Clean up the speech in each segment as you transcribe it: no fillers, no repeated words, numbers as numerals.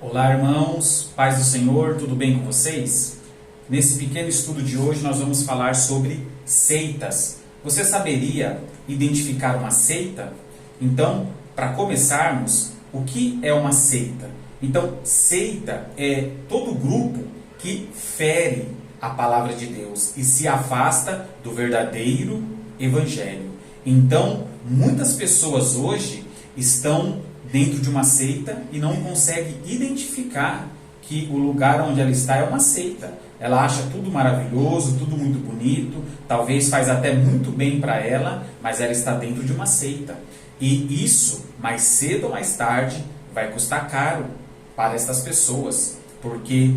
Olá, irmãos, paz do Senhor, tudo bem com vocês? Nesse pequeno estudo de hoje nós vamos falar sobre seitas. Você saberia identificar uma seita? Então, para começarmos, o que é uma seita? Então, seita é todo grupo que fere a palavra de Deus e se afasta do verdadeiro evangelho. Então, muitas pessoas hoje estão dentro de uma seita e não consegue identificar que o lugar onde ela está é uma seita. Ela acha tudo maravilhoso, tudo muito bonito, talvez faz até muito bem para ela, mas ela está dentro de uma seita. E isso, mais cedo ou mais tarde, vai custar caro para estas pessoas, porque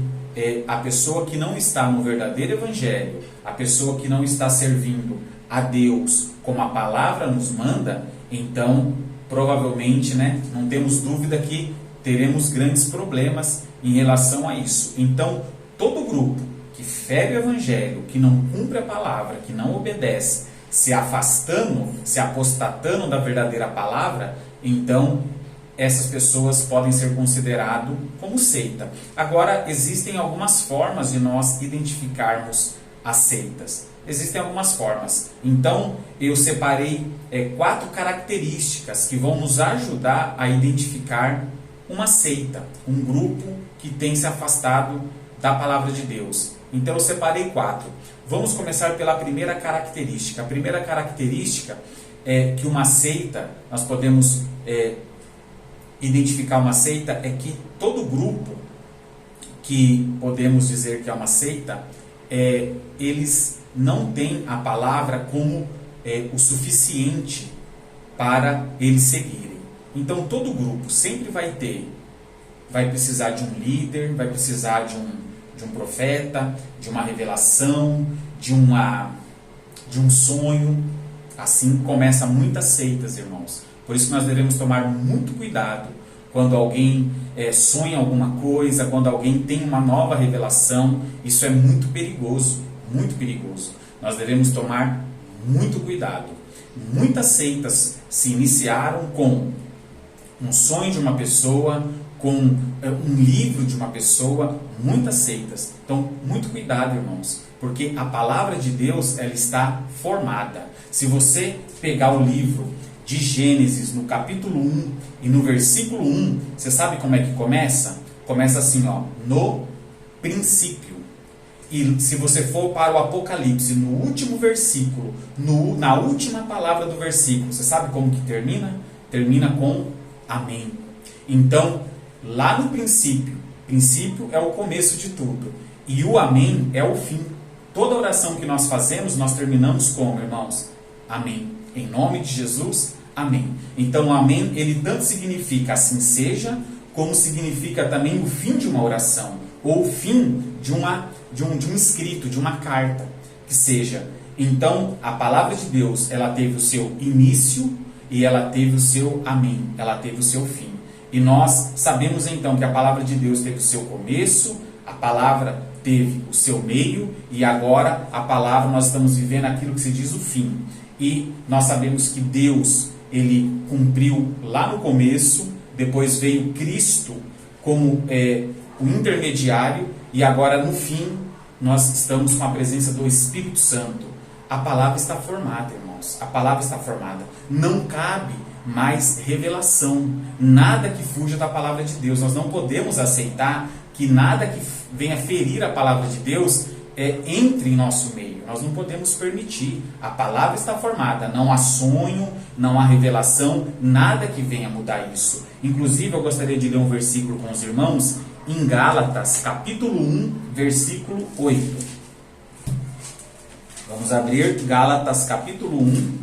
a pessoa que não está no verdadeiro evangelho, a pessoa que não está servindo a Deus como a palavra nos manda, então provavelmente, não temos dúvida que teremos grandes problemas em relação a isso. Então, todo grupo que fere o evangelho, que não cumpre a palavra, que não obedece, se afastando, se apostatando da verdadeira palavra, então essas pessoas podem ser consideradas como seita. Agora, existem algumas formas de nós identificarmos as seitas. Existem algumas formas. Então, eu separei 4 características que vão nos ajudar a identificar uma seita, um grupo que tem se afastado da palavra de Deus. Então, eu separei 4. Vamos começar pela primeira característica. A primeira característica é que uma seita, nós podemos identificar uma seita, é que todo grupo que podemos dizer que é uma seita, eles não têm a palavra como o suficiente para eles seguirem. Então todo grupo sempre vai precisar de um líder, vai precisar de um profeta, de uma revelação, de um sonho. Assim começa muitas seitas, irmãos. Por isso que nós devemos tomar muito cuidado quando alguém sonha alguma coisa, quando alguém tem uma nova revelação. Isso é muito perigoso. Muito perigoso. Nós devemos tomar muito cuidado. Muitas seitas se iniciaram com um sonho de uma pessoa, com um livro de uma pessoa, muitas seitas. Então, muito cuidado, irmãos, porque a palavra de Deus, ela está formada. Se você pegar o livro de Gênesis, no capítulo 1 e no versículo 1, você sabe como é que começa? Começa assim, no princípio. E se você for para o Apocalipse, no último versículo, na última palavra do versículo, você sabe como que termina? Termina com amém. Então, lá no princípio é o começo de tudo. E o amém é o fim. Toda oração que nós fazemos, nós terminamos como, irmãos? Amém. Em nome de Jesus, amém. Então, o amém, ele tanto significa assim seja, como significa também o fim de uma oração, ou o fim de um escrito, de uma carta, que seja. Então, a palavra de Deus, ela teve o seu início e ela teve o seu amém, ela teve o seu fim. E nós sabemos então que a palavra de Deus teve o seu começo, a palavra teve o seu meio e agora a palavra nós estamos vivendo aquilo que se diz o fim. E nós sabemos que Deus, ele cumpriu lá no começo, depois veio Cristo como o intermediário e agora no fim nós estamos com a presença do Espírito Santo. A palavra está formada, irmãos. A palavra está formada. Não cabe mais revelação. Nada que fuja da palavra de Deus. Nós não podemos aceitar que nada que venha ferir a palavra de Deus entre em nosso meio. Nós não podemos permitir. A palavra está formada. Não há sonho, não há revelação, nada que venha mudar isso. Inclusive, eu gostaria de ler um versículo com os irmãos em Gálatas, capítulo 1, versículo 8. Vamos abrir Gálatas, capítulo 1,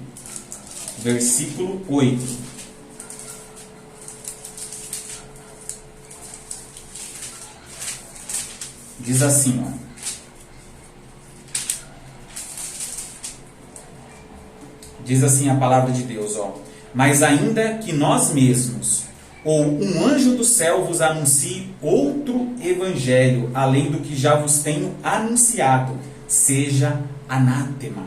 versículo 8. Diz assim, Diz assim a palavra de Deus, Mas ainda que nós mesmos, ou um anjo do céu vos anuncie outro evangelho, além do que já vos tenho anunciado, seja anátema.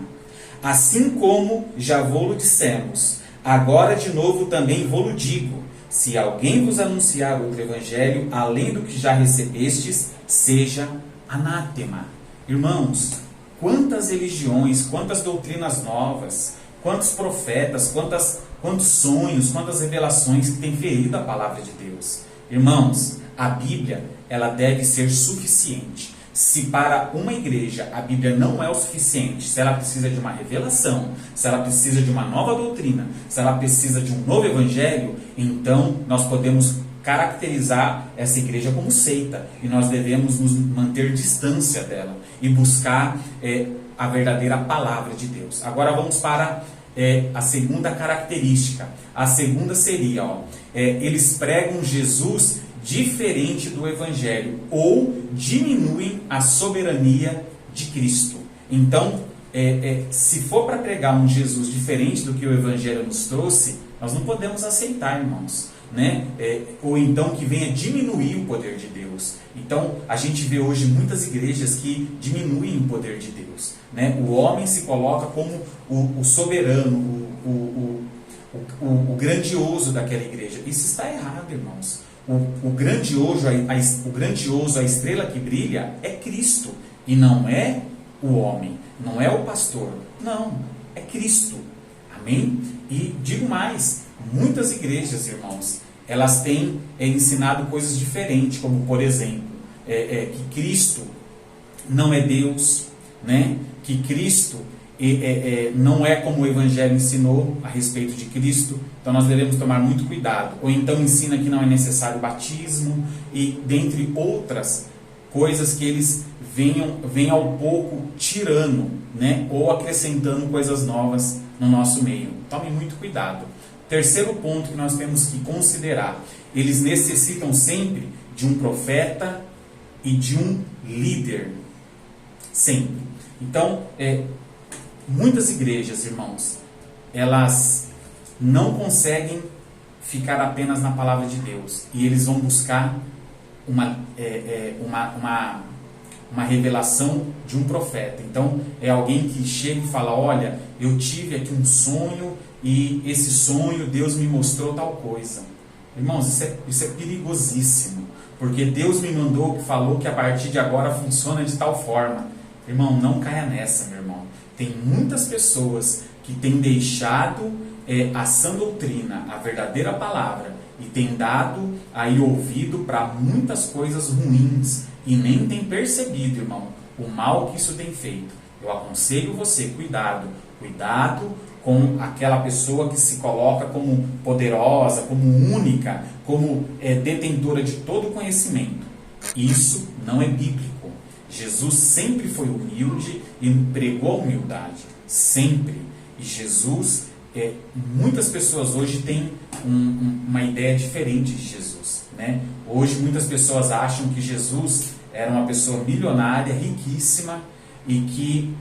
Assim como já vô-lo dissemos, agora de novo também vô-lo digo, Se alguém vos anunciar outro evangelho, além do que já recebestes, seja anátema. Irmãos, quantas religiões, quantas doutrinas novas, quantos profetas, quantos sonhos, quantas revelações que têm ferido a palavra de Deus. Irmãos, a Bíblia, ela deve ser suficiente. Se para uma igreja a Bíblia não é o suficiente, se ela precisa de uma revelação, se ela precisa de uma nova doutrina, se ela precisa de um novo evangelho, então nós podemos caracterizar essa igreja como seita e nós devemos nos manter distância dela e buscar a verdadeira palavra de Deus. Agora vamos para a segunda característica. A segunda seria, eles pregam Jesus diferente do evangelho ou diminuem a soberania de Cristo. Então, se for para pregar um Jesus diferente do que o evangelho nos trouxe, nós não podemos aceitar, irmãos, né? Ou então que venha diminuir o poder de Deus. Então, a gente vê hoje muitas igrejas que diminuem o poder de Deus, né? O homem se coloca como o soberano, o grandioso daquela igreja. Isso está errado, irmãos. O grandioso, a estrela que brilha é Cristo e não é o homem, não é o pastor, não, é Cristo. Amém? E digo mais, muitas igrejas, irmãos, elas têm ensinado coisas diferentes, como por exemplo, que Cristo não é Deus, né? Que Cristo não é como o Evangelho ensinou a respeito de Cristo, então nós devemos tomar muito cuidado. Ou então ensina que não é necessário batismo, e dentre outras coisas que eles vêm ao pouco tirando, né? Ou acrescentando coisas novas no nosso meio. Tome muito cuidado. Terceiro ponto que nós temos que considerar: eles necessitam sempre de um profeta e de um líder. Sempre. Então, muitas igrejas, irmãos, elas não conseguem ficar apenas na palavra de Deus. E eles vão buscar uma revelação de um profeta. Então, é alguém que chega e fala: olha, eu tive aqui um sonho e esse sonho Deus me mostrou tal coisa. Irmãos, isso é perigosíssimo. Porque Deus me mandou, falou que a partir de agora funciona de tal forma. Irmão, não caia nessa, meu irmão. Tem muitas pessoas que têm deixado a sã doutrina, a verdadeira palavra, e têm dado aí ouvido para muitas coisas ruins e nem têm percebido, irmão, o mal que isso tem feito. Eu aconselho você, cuidado com aquela pessoa que se coloca como poderosa, como única, como detentora de todo conhecimento. Isso não é bíblico. Jesus sempre foi humilde e pregou a humildade, sempre. E Jesus, muitas pessoas hoje têm uma ideia diferente de Jesus, né? Hoje muitas pessoas acham que Jesus era uma pessoa milionária, riquíssima e que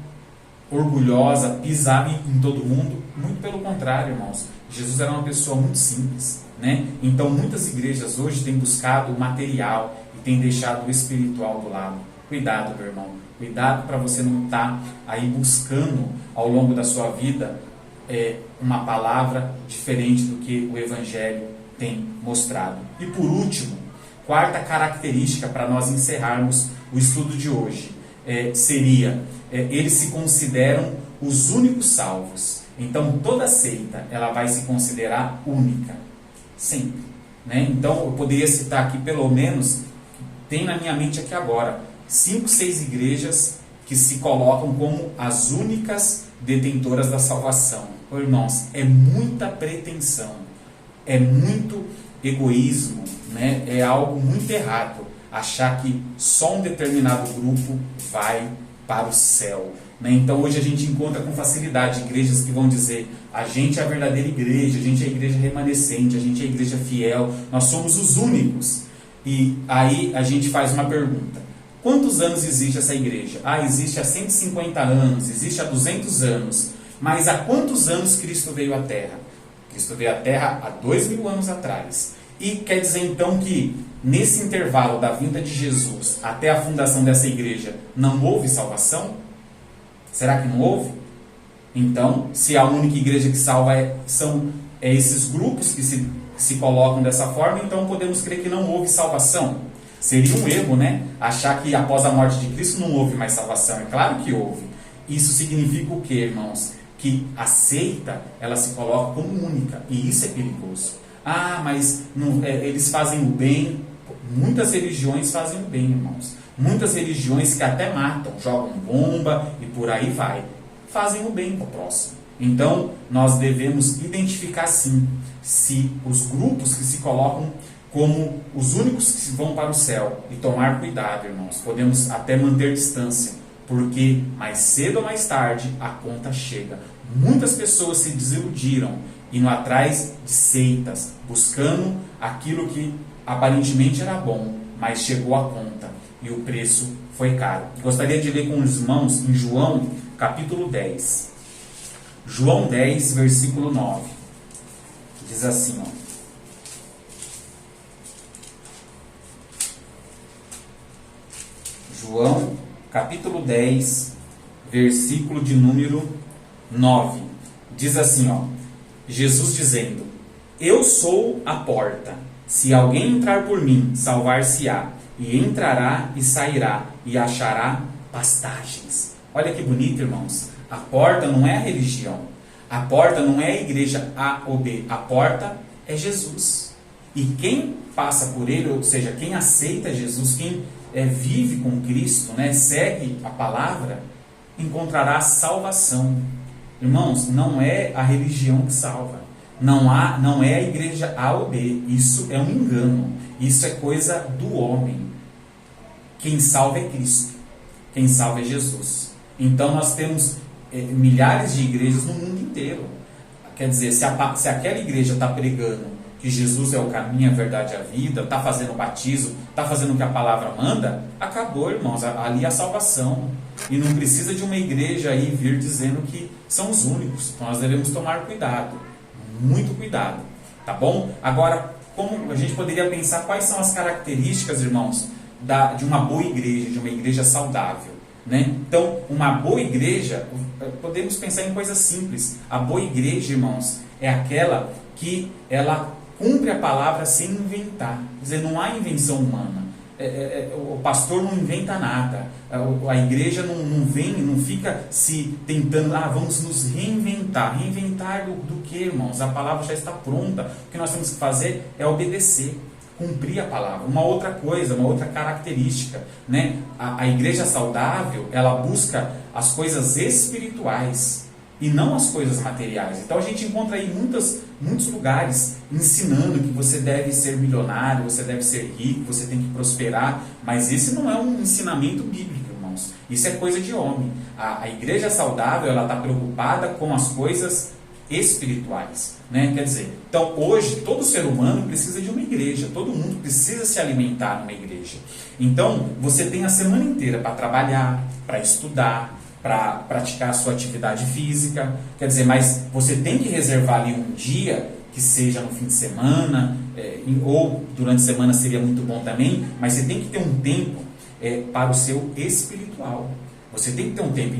orgulhosa, pisava em todo mundo. Muito pelo contrário, irmãos. Jesus era uma pessoa muito simples, né? Então muitas igrejas hoje têm buscado o material e têm deixado o espiritual do lado. Cuidado, meu irmão. Cuidado para você não estar aí buscando ao longo da sua vida uma palavra diferente do que o Evangelho tem mostrado. E por último, quarta característica para nós encerrarmos o estudo de hoje seria: eles se consideram os únicos salvos. Então toda seita ela vai se considerar única, sempre, né? Então eu poderia citar aqui pelo menos, tem na minha mente aqui agora, 5, 6 igrejas que se colocam como as únicas detentoras da salvação. Oh, irmãos, é muita pretensão, é muito egoísmo, né? É algo muito errado achar que só um determinado grupo vai para o céu, né? Então hoje a gente encontra com facilidade igrejas que vão dizer: a gente é a verdadeira igreja, a gente é a igreja remanescente, a gente é a igreja fiel, nós somos os únicos. E aí a gente faz uma pergunta: quantos anos existe essa igreja? Existe há 150 anos, existe há 200 anos. Mas há quantos anos Cristo veio à Terra? Cristo veio à Terra há 2000 anos atrás. E quer dizer então que nesse intervalo da vinda de Jesus até a fundação dessa igreja não houve salvação? Será que não houve? Então, se a única igreja que salva são esses grupos que se se colocam dessa forma, então podemos crer que não houve salvação. Seria um erro, né? Achar que após a morte de Cristo não houve mais salvação. É claro que houve. Isso significa o quê, irmãos? Que a seita, ela se coloca como única. E isso é perigoso. Ah, mas não, eles fazem o bem. Muitas religiões fazem o bem, irmãos. Muitas religiões que até matam, jogam bomba e por aí vai. Fazem o bem para o próximo. Então, nós devemos identificar sim se os grupos que se colocam como os únicos que vão para o céu e tomar cuidado, irmãos. Podemos até manter distância, porque mais cedo ou mais tarde a conta chega. Muitas pessoas se desiludiram indo atrás de seitas, buscando aquilo que aparentemente era bom, mas chegou a conta e o preço foi caro. Gostaria de ler com os irmãos em João, capítulo 10. João 10, versículo 9. Diz assim, ó. João, capítulo 10, versículo de número 9. Diz assim, ó. Jesus dizendo: Eu sou a porta. Se alguém entrar por mim, salvar-se-á, e entrará e sairá, e achará pastagens. Olha que bonito, irmãos. A porta não é a religião. A porta não é a igreja A ou B. A porta é Jesus. E quem passa por ele, ou seja, quem aceita Jesus, quem vive com Cristo, né, segue a palavra, encontrará salvação. Irmãos, não é a religião que salva. Não é a igreja A ou B. Isso é um engano. Isso é coisa do homem. Quem salva é Cristo. Quem salva é Jesus. Então nós temos milhares de igrejas no mundo inteiro. Quer dizer, se aquela igreja está pregando que Jesus é o caminho, a verdade e a vida, está fazendo o batismo, está fazendo o que a palavra manda, acabou, irmãos. Ali é a salvação. E não precisa de uma igreja aí vir dizendo que são os únicos. Então nós devemos tomar cuidado. Muito cuidado. Tá bom? Agora, como a gente poderia pensar quais são as características, irmãos, de uma boa igreja, de uma igreja saudável, né? Então, uma boa igreja, podemos pensar em coisas simples. A boa igreja, irmãos, é aquela que ela cumpre a palavra sem inventar. Quer dizer, não há invenção humana. O pastor não inventa nada. A igreja não fica se tentando, vamos nos reinventar. Reinventar do que, irmãos? A palavra já está pronta. O que nós temos que fazer é obedecer, cumprir a palavra. Uma outra coisa, uma outra característica, né? A igreja saudável, ela busca as coisas espirituais e não as coisas materiais. Então a gente encontra aí muitos lugares ensinando que você deve ser milionário, você deve ser rico, você tem que prosperar, mas esse não é um ensinamento bíblico, irmãos. Isso é coisa de homem. A igreja saudável, ela está preocupada com as coisas espirituais, né? Quer dizer, então hoje todo ser humano precisa de uma igreja, todo mundo precisa se alimentar numa igreja. Então você tem a semana inteira para trabalhar, para estudar, para praticar a sua atividade física, quer dizer, mas você tem que reservar ali um dia, que seja no fim de semana, ou durante a semana seria muito bom também, mas você tem que ter um tempo para o seu espiritual. Você tem que ter um tempo.